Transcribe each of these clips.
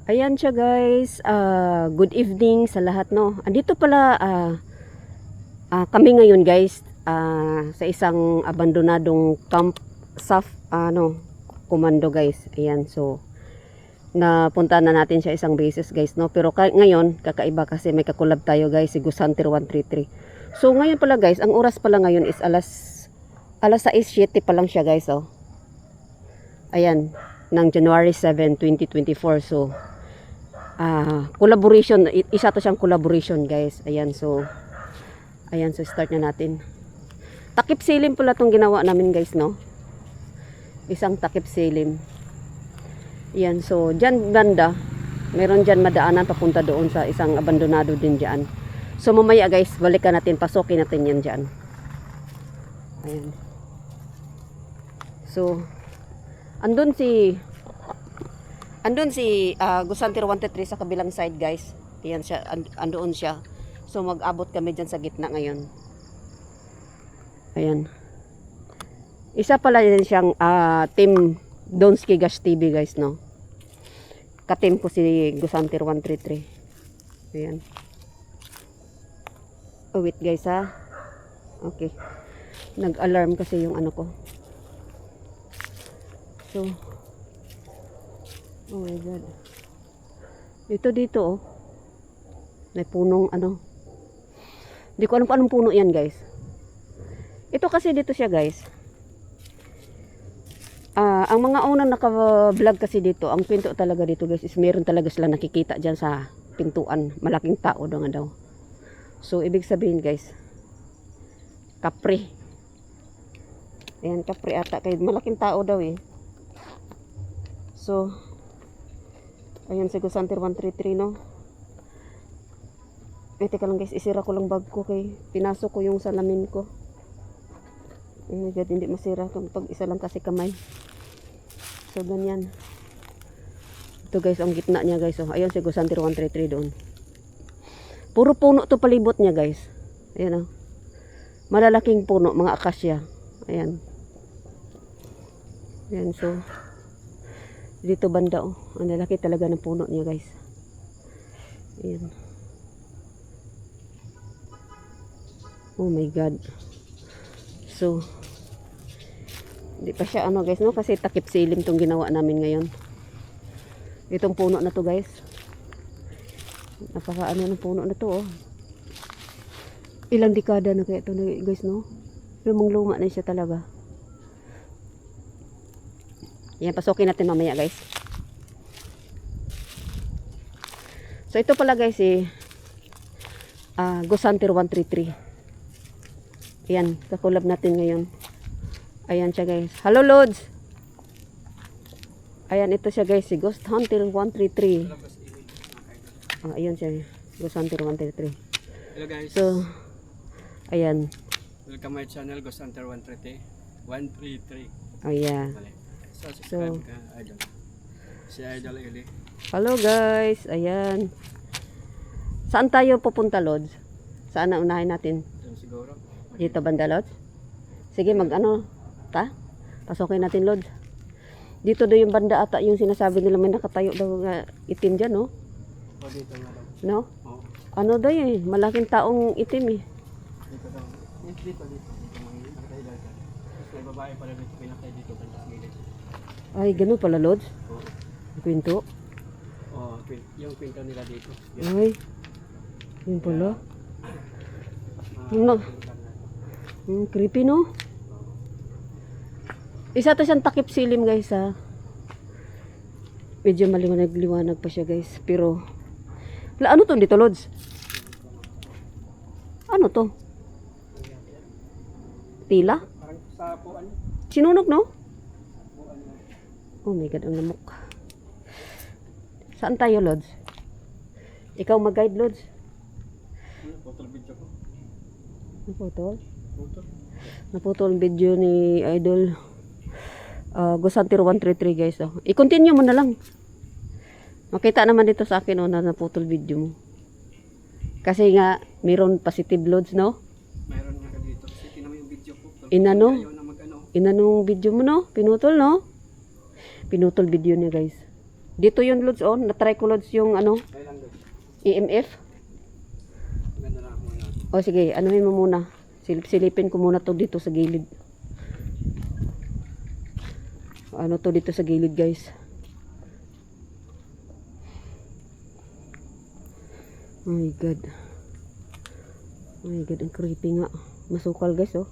Ayan siya guys, good evening sa lahat no. Andito pala kami ngayon guys sa isang abandonadong camp sa Komando guys. Ayan, so napunta na natin siya isang beses guys no. Pero ngayon kakaiba kasi may kakulab tayo guys, si Ghost Hunter 133. So ngayon pala guys, ang oras pala ngayon is alas 6:07 pa lang siya guys oh. Ayan, ng January 7, 2024. So collaboration, isa to siyang collaboration guys. Ayan, so start na natin. Takip silim pala tong ginawa namin guys no. Isang takip silim. Ayan, so dyan banda meron dyan madaanan papunta doon sa isang abandonado din dyan. So mamaya guys, balikan natin, pasukin natin yan dyan. Ayan, so andun si Ghost Hunter 133 sa kabilang side guys. Ayan siya, andoon siya. So mag-abot kami dyan sa gitna ngayon. Ayan. Isa pala din siyang team Donski Gash TV guys no. Ka-team ko si Ghost Hunter 133. Ayan. Oh wait guys ha. Okay. Nag-alarm kasi yung ano ko. So oh my god. Ito dito oh. May punong ano. Hindi ko alam kung anong puno yan guys. Ito kasi dito siya guys. Ang mga unang naka-vlog kasi dito, ang pinto talaga dito guys is meron talaga sila nakikita dyan sa pintuan. Malaking tao daw nga daw. So ibig sabihin guys, kapre. Ayan, kapre ata. Kaya malaking tao daw eh. So ayan si Ghost Hunter 133 no. Teka lang guys, isira ko lang bag ko kay pinasok ko yung salamin ko. Oh my god, hindi masira pag isa lang kasi kamay. So ganyan. Ito guys, ang gitna niya guys. Oh, ayun si Ghost Hunter 133 doon. Puro puno to palibot niya guys. Ayan oh. Malalaking puno, mga akasya. Ayan. Ayan, so dito banda oh. Ang lalaki talaga ng puno niya guys. Ayan. Oh my god. So hindi pa siya ano guys no, kasi takip silim tong ginawa namin ngayon. Itong puno na to guys. Napaka ano ng puno na to oh. Ilang dekada na kaya ito guys no. Lumang luma na siya talaga. Yan, pasukin natin mamaya guys. So ito pala guys Ghost Hunter 133. Ayan, kakulab natin ngayon. Ayan siya guys. Hello Lods. Ayan, ito siya guys, si Ghost Hunter 133. Ayan siya, Ghost Hunter 133. Hello guys. So ayan. Welcome my channel, Ghost Hunter 133. Oh yeah. Subscribe ka, Idol. Si Idol Eli. Hello guys. Ayan. Saan tayo pupunta Lods? Saan na unahin natin? Siguro. Dito banda Lods? Sige, mag-ano ta? Pasukin natin Lods. Dito daw yung banda ata yung sinasabi nila, may nakatayo daw itim dyan no? O dito nga daw. No? Oo. Ano daw eh, malaking taong itim eh. Dito daw. Dito. Nakatayo daw ka. Tapos may babae pala dito, pinakay dito. Ay, ganun pala Lods? Oo. Kwento? Oo, yung kwento nila dito. Ay, yun pala. No. Creepy no? Isa to siyang takip silim guys ha. Medyo maliwanag pa siya guys. Pero ano to dito Lods? Ano to? Tila? Parang sa puan. Sinunog no? Oh my god, ang lamok. Saan tayo Lods? Ikaw mag-guide Lods? Photo video ko. Naputol? Photo. Naputol video ni Idol Ghost Hunter 133 guys oh. I-continue mo na lang. Makita naman dito sa akin oh, na naputol video mo. Kasi nga mayroon positive Lods no? Mayroon nga dito. Kasi tingnan mo yung video ko. Inano? Ayaw na mag-ano. Inanong video mo no? Pinutol no? Pinutol video niya guys. Dito yun, Lods, oh. Na-try ko, Lods, yung ano, Kaya lang guys. EMF. Ganda na ako ngayon. O sige, anuhin mo muna. Silip-silipin ko muna to dito sa gilid. Ano to dito sa gilid, guys. Oh my God. Oh my God, ang creepy nga. Masukal, guys, oh.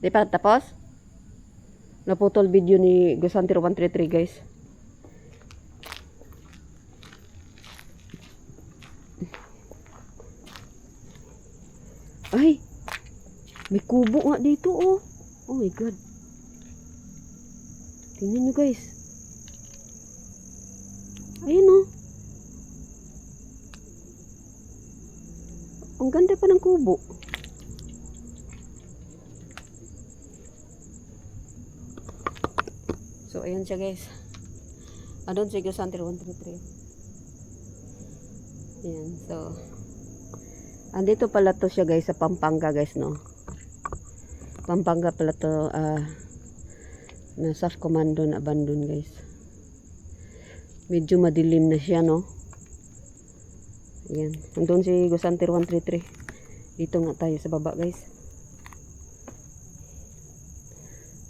Di pa tapos? Naputol video ni Gusantiro 133, guys. Ay! May kubo nga dito, oh. Oh my God. Tingnan nyo, guys. Ayun, oh. Ang ganda pa ng kubo. So, ayan siya, guys. Andun si Gusantiro 133. Ayan, so. Andito pala to siya, guys, sa Pampanga, guys, no. Pampanga pala to, na South Commando na abandon, guys. Medyo madilim na siya, no. Ayan. Andun si Gusantiro 133. Dito nga tayo sa baba, guys.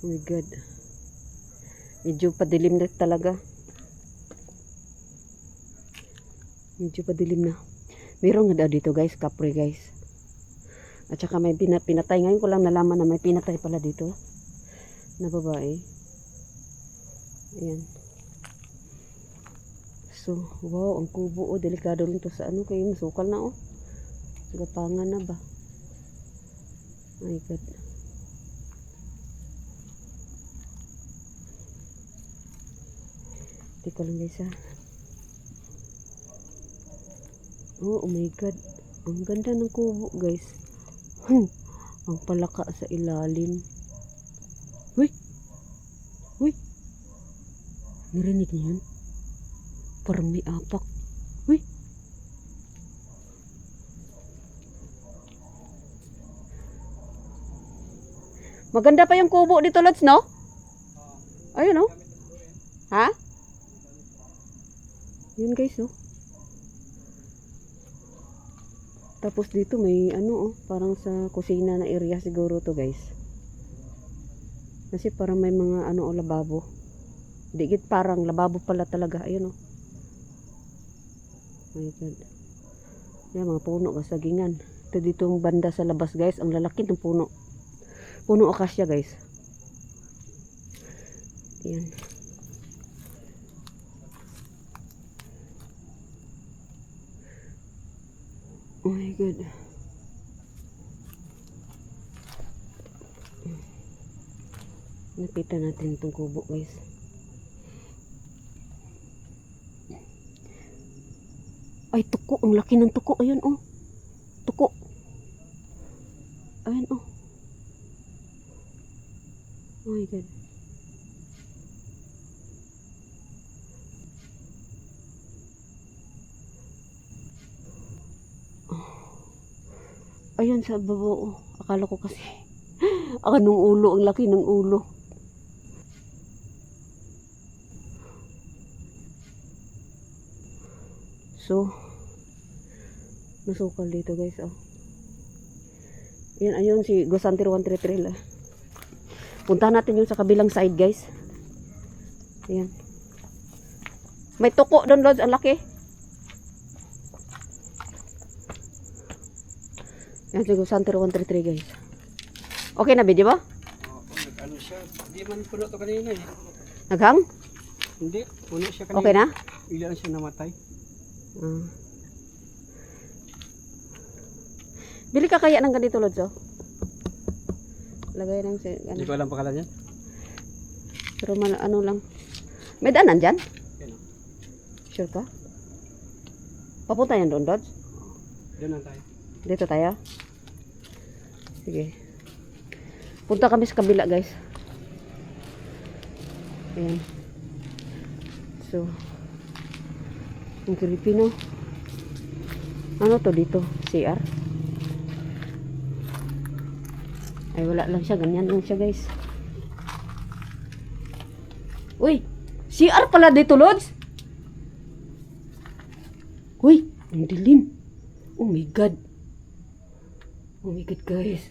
Oh my God. Medyo padilim na talaga. Medyo padilim na. Meron nga daw dito, guys, kapre, guys. At saka may pinatay. Ngayon ko lang nalaman na may pinatay pala dito na babae. Ayan. So, wow, ang kubo, oh. Delikado rin to sa ano. Kaya masukal na, oh. Gapangan na ba? Oh my God. Teka lang, guys, ha. Oh my God. Ang ganda ng kubo, guys. Ang palaka sa ilalim. Uy! Uy! Narinig niyo yun? Parang may apak. Uy! Maganda pa yung kubo dito, Lods, no? Ayun, no? Ha? Yun, guys, oh. Tapos dito may ano, oh, parang sa kusina na area siguro to, guys. Kasi parang may mga ano, oh, lababo. Digit parang lababo pala talaga. Ayun, oh. My God. Yan, mga puno, kasagingan. Ito dito yung banda sa labas, guys. Ang lalaki ng puno. Puno akasya, guys. Yan. Oh my God. Nakita natin itong kubo, guys. Ay, tuko. Ang laki ng tuko. Ayun, oh. Tuko. Ayun, oh. Oh my God. Ayun sa baba, oh. Akala ko kasi anong ulo, ang laki ng ulo. So, nasukal dito, guys, oh. Ayan, ayun si Gusantiro 133 la. Puntahan natin yung sa kabilang side, guys. Ayan. May tuko doon, Lods, ang laki. Yan si Gusantiro 133, guys. Okay na video ba? Oo, ano siya. Hindi man puno to kanina eh. Naghang? Hindi, puno siya kanina. Okay na? Bigla lang siya namatay. Bili ka kaya ng ganito, Lods, oh. Lagay ng Hindi ko alam pangalan yan. Pero ano lang. May daanan dyan? Yan o. Sure ka? Papunta yan doon, Lods? Doon lang tayo. Dito tayo? Sige. Punta kami sa kabila, guys. Ayan. So, ang creepy, no? Ano to dito? CR? Ay, wala lang siya. Ganyan lang siya, guys. Uy, CR pala dito, Lods. Uy, ang dilim. Oh my God. Oh my God, guys.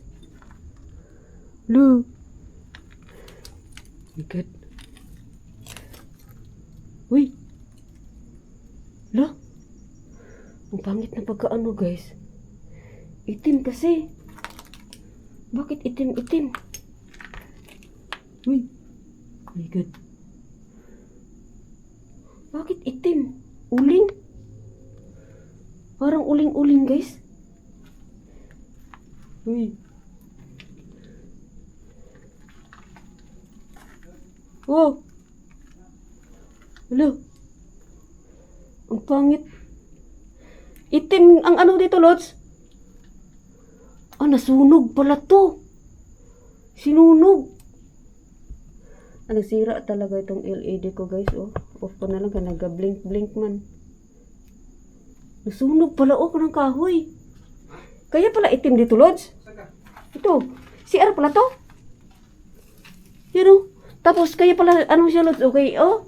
Look. Oh my God. Uy. Lo. Ang pangit na pagkaano, guys. Itim kasi. Bakit itim-itim? Uy. Oh my God. Bakit itim? Uling? Parang uling-uling, guys. Uy. Oh. Hello. Ang pangit. Itim ang ano dito, Lods. Ah, nasunog pala to. Sinunog. Ah, nagsira talaga itong LED ko, guys. Oh, off ko na lang. Nag-blink-blink man. Nasunog pala, oh, ng kahoy. Kaya pala itim dito, Lods. Ito. CR pala to. Yan, oh. Tapos, kaya pala, ano siya, Lods? Okay, oh.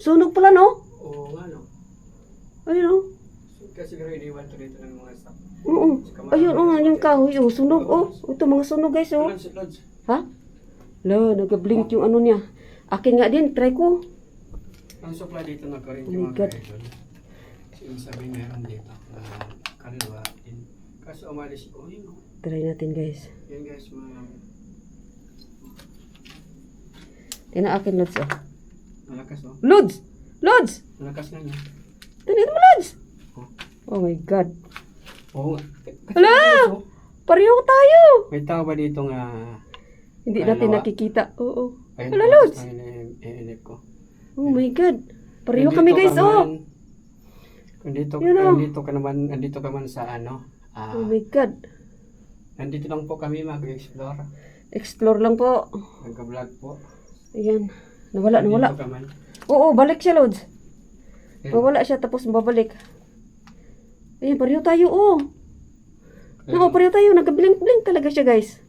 Sunog pala, no? Oo nga, no? Ayun, oh. Kasi siguro iniwan to dito ng mga staff. Oo. Ayun, oh, yung kahoy, oh. Sunog, oh. Ito, mga sunog, guys, oh. Lods. Ha? Lo, nag-blink yung ano niya. Akin nga din, try ko. Ang supply dito na current Oh my yung God. mga idol. Yung sabi meron dito na kaliwa din. Kaso umalis ko, yun o. Try natin, guys. Yan guys, Tina akin, Lods, oh. malakas o. Lods! Lods! Malakas nga niya. Tingnan mo, Lods! Oh. Oh my God. Oo. Hala! Pareho tayo! May tao ba dito nga Hindi Ay, natin nawa. nakikita. Oo. ayun, Hala, Lods! Inip ko. Oh my God. Pareho Nandito kami, ka guys, man- oh. Nandito, Yun, oh. nandito ka man sa ano. Oh my God. Nandito lang po kami mag-explore. Explore lang po. Nagka-vlog po. Ayan. Nawala. Nandito ka man. Oo, balik siya, Lods. Ayun. Mawala siya, tapos babalik. Ayan, pareho tayo, oh. Ayun. Oo, pareho tayo. Nag-blink-blink talaga siya, guys.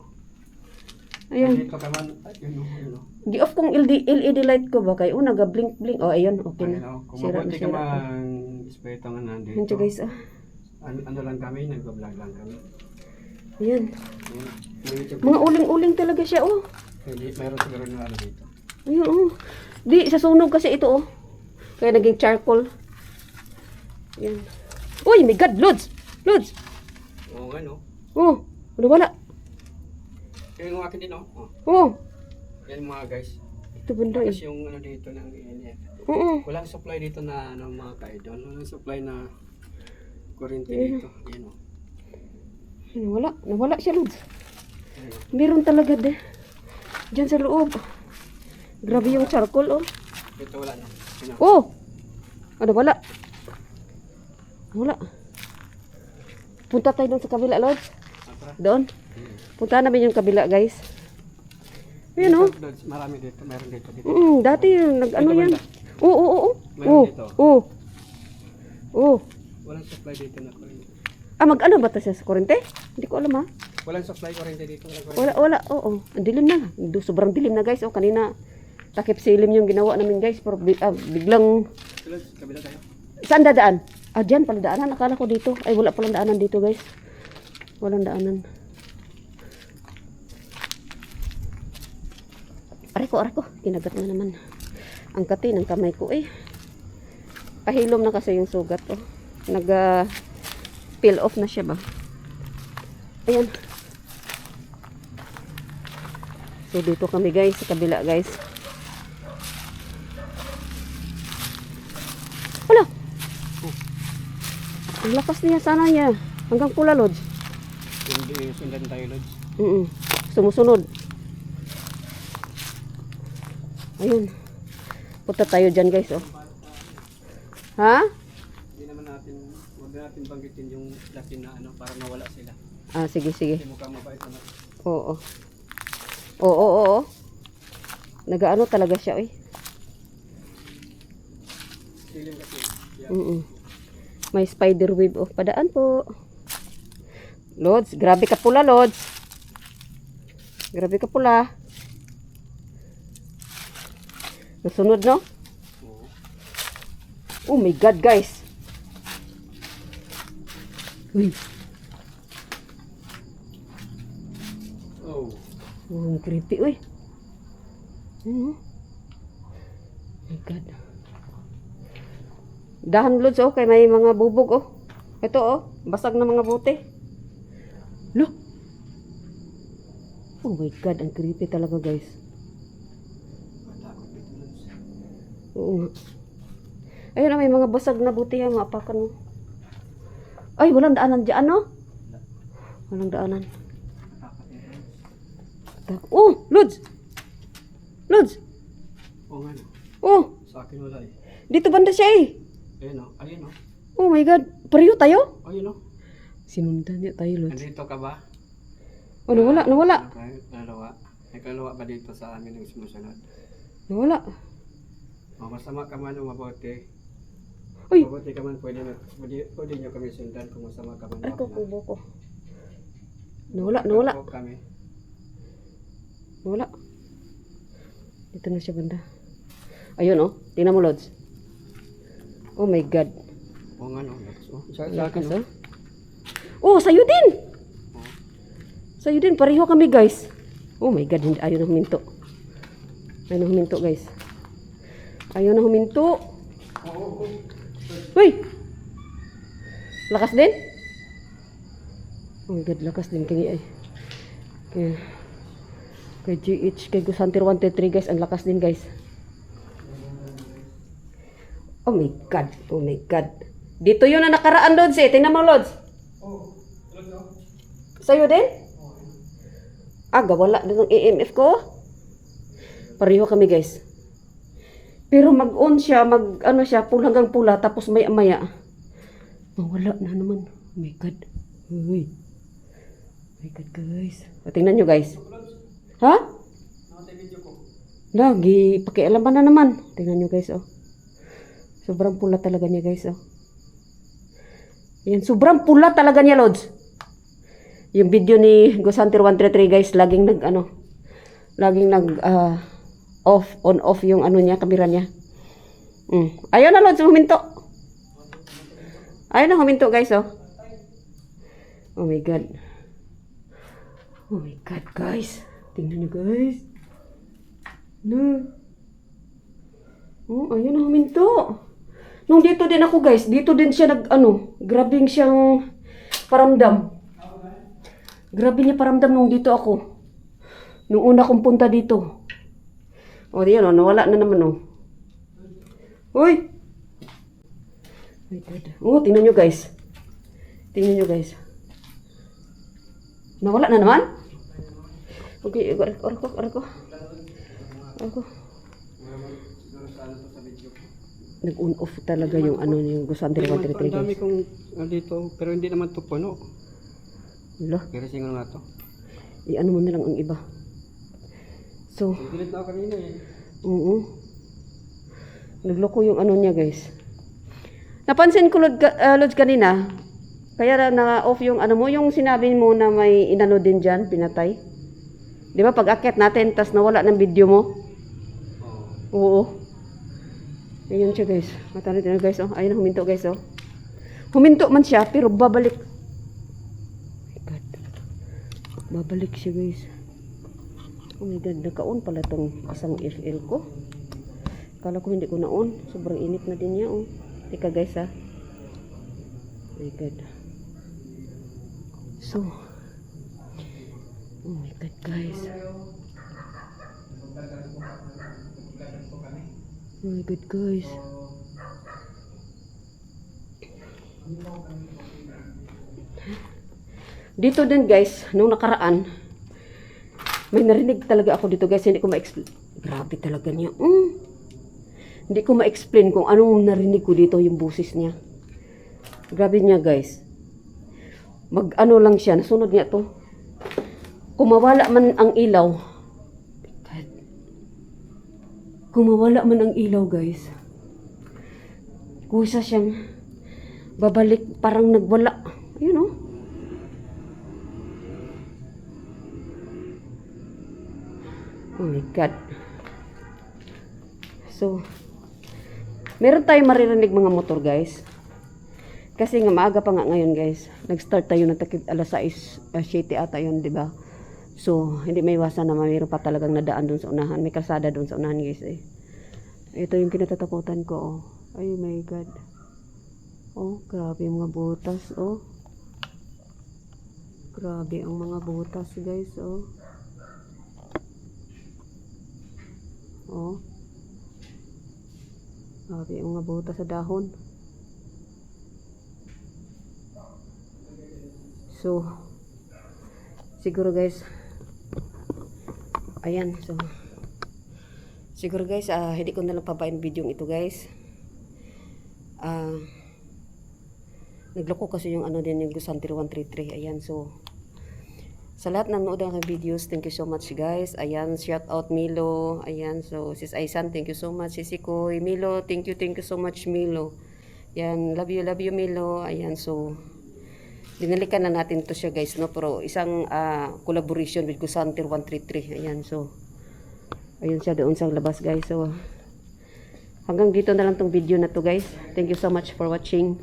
Ayun. Nandito ka man. Ayun o. Ayun o. Gi-off kong LED light ko ba kayo? Oh, nag-blink-blink. Oh, ayun. Okay na. Ayun o. Kung Sira na, mabuti ka sira. man, espiritu nga nandito. Ayan siya, guys. Ah. Ano lang kami, nag-vlog lang kami. Ayan. Ayun. May YouTube Mga uling-uling talaga siya, oh. Hindi, meron siguro na ano dito. Ayun, oh. Di, sa sunog kasi ito, oh. Kaya naging charcoal. Ayan. Uy, my God, Lods! Lods! Oo nga no. Oh, wala. Yung akin din oh. Oh. Oh, Yan mga guys. ito banda, eh. Tapos yung ano dito ng ENF. Oo. Walang supply dito na ano mga ka-idol. Walang supply na kuryente Ayun. dito. Yan oh. Nawala siya, Lods. Ayun, oh. Meron talaga de. Diyan sa loob. Grabe yung charcoal, oh. Dito wala no. Yun, oh. Oh! Ano, wala. Wala. Punta tayo doon sa kabila, Lods. Ah, tara. Doon. Punta namin yung kabila, guys. Ayun, oh. Dito, marami dito. Meron dito. Dati yung nag-ano Dito yan. banda. Oo. Meron dito. Oo. Walang supply dito na kuryente. Ah, mag-ano ba ito siya sa kurente? Hindi ko alam, ha. Walang supply kuryente dito. Walang kuryente. Wala. Oo. Ang dilim na. Sobrang dilim na, guys. Oh, kanina takip silim yung ginawa namin, guys. Pero biglang... Tulad, kabila tayo. Saan dadaan? Ah, dyan pala daanan. Akala ko dito. Ay, wala palang daanan dito, guys. Walang daanan. Aray ko. Kinagat na naman. Ang kati ng kamay ko, eh. Pahilom na kasi yung sugat, oh. Peel off na siya ba? Ayan. So, dito kami, guys. Sa kabila, guys. Wala! Ang lakas niya, sana niya. Hanggang pula, Lods. Hindi, sundan tayo, Lods. Sumusunod. Ayun. Punta tayo dyan, guys, oh. Ha? Hindi naman huwag natin banggitin yung Latin na ano, para mawala sila. Ah, sige. Kasi mukhang mabait naman. Oo. Nagaano talaga siya, eh. Siling kasi. Yeah. May spider web, oh. Padaan po. Lods, grabe ka pula, Lods. Grabe ka pula. Nasunod, no? Oo. Oh my God, guys. Uy. Oh. Oh, creepy, uy. Oh my God. Dahan loads, oh, kay may mga bubog, oh. Ito, oh, basag na mga bote. Look. Oh my God, ang creepy talaga, guys. Matakot dito lang. Oo nga. Ayun na, may mga basag na buti yan, maapakan mo. Ay, walang daanan dyan, no? Walang daanan. Matakot dito. Oh, Lods! Lods! Oo nga no. Oh, Sa akin wala eh. dito banda siya eh. Ayun o. Ayun o. Oh my God, pareho tayo? Ayun o. Sinundan niya tayo, Lods. Nandito ka ba? Oh, nawala, nawala. Okay, dalawa. May kalawa ba dito sa amin yung sumusunod? Nawala. O, masama ka man o mabuti. Uy, Mabuti ka man, pwede nyo kami sundan kung masama ka man. ay ko, okay na. kubo ko. Nawala, nawala. Ako kami. Nawala. Dito na siya banda. Ayun, oh. Tingnan mo, Lods. Oh my God. Oo nga no. Sa akin Lakas, no. oh. Oh, sa'yo din. Sa'yo din, pareho kami, guys. Oh my God, hindi, ayaw na huminto. Ayaw na huminto, guys. Ayaw na huminto. Uy! Lakas din? Oh my God, lakas din. Kaya, kay GH, kay Gusantir 123, guys. Ang lakas din, guys. Oh my God. Oh my God. Dito yun na nakaraan, Lods, eh. Tingnan mo, Lods. Sa'yo din? Wala din ng EMF ko. Pareho kami, guys. Pero mag-on siya, ano siya, hanggang pula, tapos maya-maya. Wala na naman. Oh my God. Uy. Oh my God, guys. Tingnan nyo, guys. Ha? Lagi, pakialaman na naman. Tingnan nyo, guys, oh. Sobrang pula talaga niya, guys, oh. Yan, sobrang pula talaga niya, Lods. Yung video ni Gusantir 133, guys, laging on off yung ano niya, kamera niya. Ayaw na, Lods, huminto. Ayaw na huminto, guys, oh. Oh my God. Oh my God, guys. Tingnan niyo, guys. No. Oh, ayaw na huminto. Nung dito din ako, guys, dito din siya grabing siyang paramdam. Grabe niya paramdam nung dito ako. Nung una kong punta dito. O, diyan, nawala na naman, oh. Uy! My God. Oh, tingnan nyo, guys. Tingnan nyo, guys. Nawala na naman? Okay, arko. Nag-on off talaga yung yung Gusantir 133, Ang dami guys. kong dito, pero hindi naman ito puno. Wala. Pero singo nga to. I-ano mo na lang ang iba. So, Pilit na ako kanina eh. oo. Nagloko yung niya, guys. Napansin ko, Lods, kanina, kaya na-off yung mo, yung sinabi mo na may inano din dyan, pinatay. Di ba, pag akyat natin, tas nawala ng video mo? Oo. Ayun siya, guys. Matalo din, guys, oh. Ayun, huminto, guys, oh. Huminto man siya, pero babalik. Oh my God. Babalik siya, guys. Oh my God, naka-on pala tong isang FL ko. Kala ko hindi ko na-on. Sobrang init na din niya, oh. Teka, guys, ha. Oh my God. So, oh my God, guys. Oh my God, guys. Dito din, guys, nung nakaraan, may narinig talaga ako dito, guys. Hindi ko ma-explain. Grabe talaga niya. Hindi ko ma-explain kung anong narinig ko dito, yung boses niya. Grabe niya, guys. Mag-ano lang siya. Nasunod niya to. Kung mawala man ang ilaw. Kung mawala man ang ilaw, guys. Kusa siyang babalik, parang nagwala. Ayun, oh. Oh my God. So, meron tayong maririnig mga motor guys. Kasi nga maaga pa nga ngayon guys. Nag-start tayo ng takip alas 6, 7 ata yun, di ba? So, hindi may iwasan na mayroon pa talagang nadaan dun sa unahan. May kalsada dun sa unahan guys eh. Ito yung kinatatakutan ko oh. Ay my God. Oh, grabe yung mga butas oh. Grabe ang mga butas guys oh. Oh. Grabe ang mga butas sa dahon. So, siguro guys, ayan, so, siguro guys, hindi ko nalang pabain video ito guys. Nagloko kasi yung ano din, yung Gusantir 133, ayan, so, sa lahat ng nood ng videos, thank you so much guys. Ayan, shout out Milo, ayan, so, Sis Aisan, thank you so much, Sis Koy, Milo, thank you so much Milo. Ayan, love you Milo, ayan, so, dinalikan na natin to siya guys no, pero isang collaboration with Gusantir 133, ayan, so ayun siya doon sa labas guys. So hanggang dito na lang tong video na to guys, thank you so much for watching.